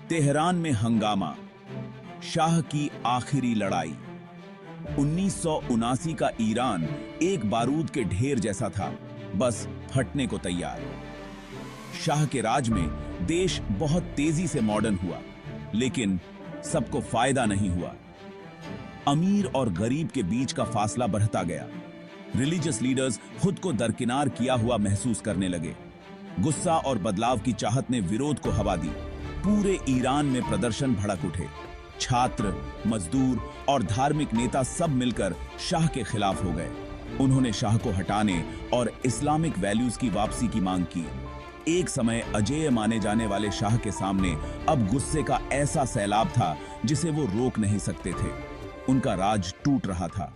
Tehran में हंगामा, शाह की आखिरी लड़ाई। 1979 का ईरान एक बारूद के ढेर जैसा था, बस फटने को तैयार। शाह के राज में देश बहुत तेजी से मॉडर्न हुआ, लेकिन सबको फायदा नहीं हुआ। अमीर और गरीब के बीच का फासला बढ़ता गया। रिलीजियस लीडर्स खुद को दरकिनार किया हुआ महसूस करने लगे। गुस्सा और बदलाव की चाहत ने विरोध को हवा दी। पूरे ईरान में प्रदर्शन भड़क उठे। छात्र, मजदूर और धार्मिक नेता सब मिलकर शाह के खिलाफ हो गए। उन्होंने शाह को हटाने और इस्लामिक वैल्यूज की वापसी की मांग की। एक समय अजेय माने जाने वाले शाह के सामने अब गुस्से का ऐसा सैलाब था जिसे वो रोक नहीं सकते थे। उनका राज टूट रहा था।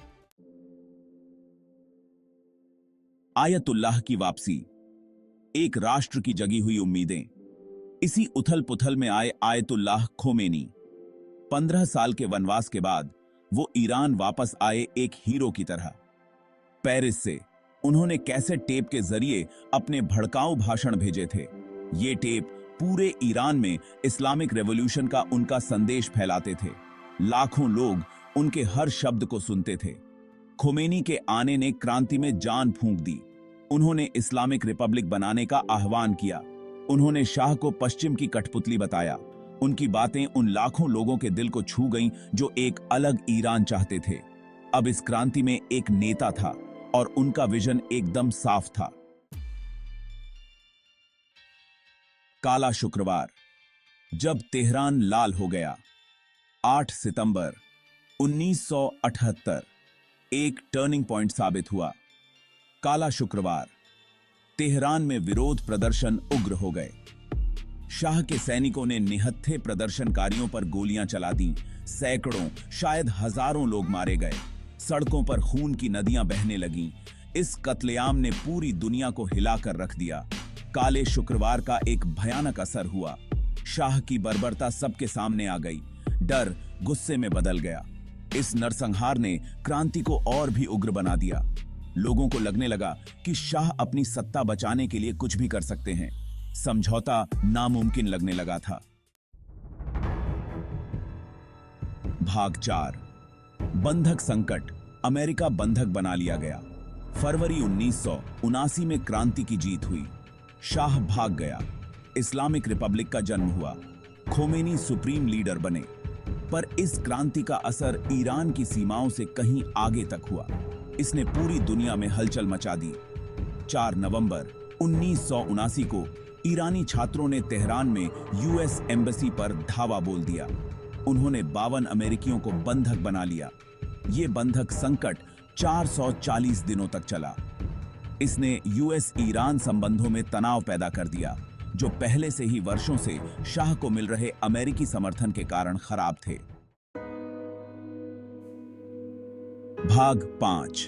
आयतुल्लाह की वापसी, एक राष्ट्र की जगी हुई उम्मीदें। इसी उथल पुथल में आए आयतुल्लाह खोमेनी। 15 साल के वनवास के बाद वो ईरान वापस आए एक हीरो की तरह। पेरिस से उन्होंने कैसेट टेप के जरिए अपने भड़काऊ भाषण भेजे थे। ये टेप पूरे ईरान में इस्लामिक रेवोल्यूशन का उनका संदेश फैलाते थे। लाखों लोग उनके हर शब्द को सुनते थे। खोमेनी के आने ने क्रांति में जान फूंक दी। उन्होंने इस्लामिक रिपब्लिक बनाने का आह्वान किया। उन्होंने शाह को पश्चिम की कठपुतली बताया। उनकी बातें उन लाखों लोगों के दिल को छू गईं जो एक अलग ईरान चाहते थे। अब इस क्रांति में एक नेता था और उनका विजन एकदम साफ था। काला शुक्रवार, जब तेहरान लाल हो गया। 8 सितंबर 1978 एक टर्निंग पॉइंट साबित हुआ। काला शुक्रवार, तेहरान में विरोध प्रदर्शन उग्र हो गए। शाह के सैनिकों ने निहत्थे प्रदर्शनकारियों पर गोलियां चला दी। सैकड़ों, शायद हजारों लोग मारे गए। सड़कों पर खून की नदियां बहने लगीं। इस कत्लेआम ने पूरी दुनिया को हिलाकर रख दिया। काले शुक्रवार का एक भयानक असर हुआ। शाह की बर्बरता सबके सामने आ गई। डर गुस्से में बदल गया। इस नरसंहार ने क्रांति को और भी उग्र बना दिया। लोगों को लगने लगा कि शाह अपनी सत्ता बचाने के लिए कुछ भी कर सकते हैं। समझौता नामुमकिन लगने लगा था। भाग 4, बंधक संकट। अमेरिका बंधक बना लिया गया। फरवरी 1979 में क्रांति की जीत हुई। शाह भाग गया। इस्लामिक रिपब्लिक का जन्म हुआ। खोमेनी सुप्रीम लीडर बने। पर इस क्रांति का असर ईरान की सीमाओं से कहीं आगे तक हुआ। इसने पूरी दुनिया में हलचल मचा दी। 4 नवंबर 1979 को ईरानी छात्रों ने तेहरान में यूएस एम्बेसी पर धावा बोल दिया। उन्होंने 52 अमेरिकियों को बंधक बना लिया। ये बंधक संकट 440 दिनों तक चला। इसने यूएस ईरान संबंधों में तनाव पैदा कर दिया, जो पहले से ही वर्षों से शाह को मिल रहे अमेरिकी समर्थन के कारण खराब थे। भाग 5,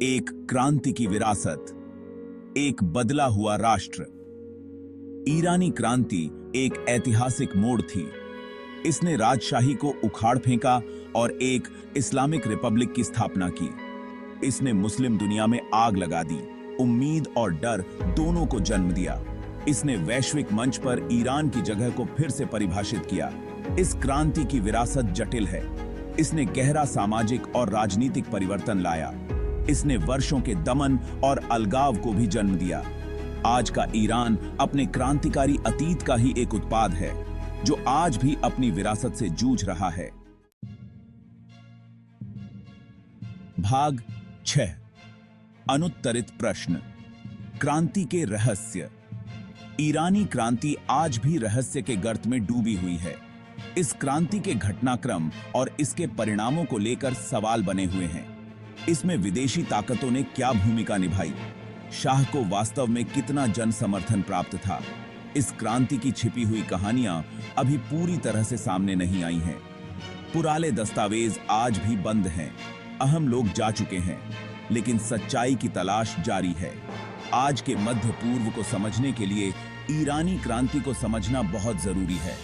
एक क्रांति की विरासत, एक बदला हुआ राष्ट्र। ईरानी क्रांति एक ऐतिहासिक मोड़ थी। इसने राजशाही को उखाड़ फेंका और एक इस्लामिक रिपब्लिक की स्थापना की। इसने मुस्लिम दुनिया में आग लगा दी। उम्मीद और डर दोनों को जन्म दिया। इसने वैश्विक मंच पर ईरान की जगह को फिर से परिभाषित किया। इस क्रांति की विरासत जटिल है। इसने गहरा सामाजिक और राजनीतिक परिवर्तन लाया। इसने वर्षों के दमन और अलगाव को भी जन्म दिया। आज का ईरान अपने क्रांतिकारी अतीत का ही एक उत्पाद है, जो आज भी अपनी विरासत से जूझ रहा है। भाग 6, अनुत्तरित प्रश्न, क्रांति के रहस्य। ईरानी क्रांति आज भी रहस्य के गर्त में डूबी हुई है। इस क्रांति के घटनाक्रम और इसके परिणामों को लेकर सवाल बने हुए हैं। इसमें विदेशी ताकतों ने क्या भूमिका निभाई? शाह को वास्तव में कितना जन समर्थन प्राप्त था? इस क्रांति की छिपी हुई कहानियां अभी पूरी तरह से सामने नहीं आई हैं। पुराने दस्तावेज आज भी बंद हैं। अहम लोग जा चुके हैं, लेकिन सच्चाई की तलाश जारी है। आज के मध्य पूर्व को समझने के लिए ईरानी क्रांति को समझना बहुत जरूरी है।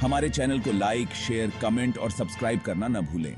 हमारे चैनल को लाइक, शेयर, कमेंट और सब्सक्राइब करना न भूलें।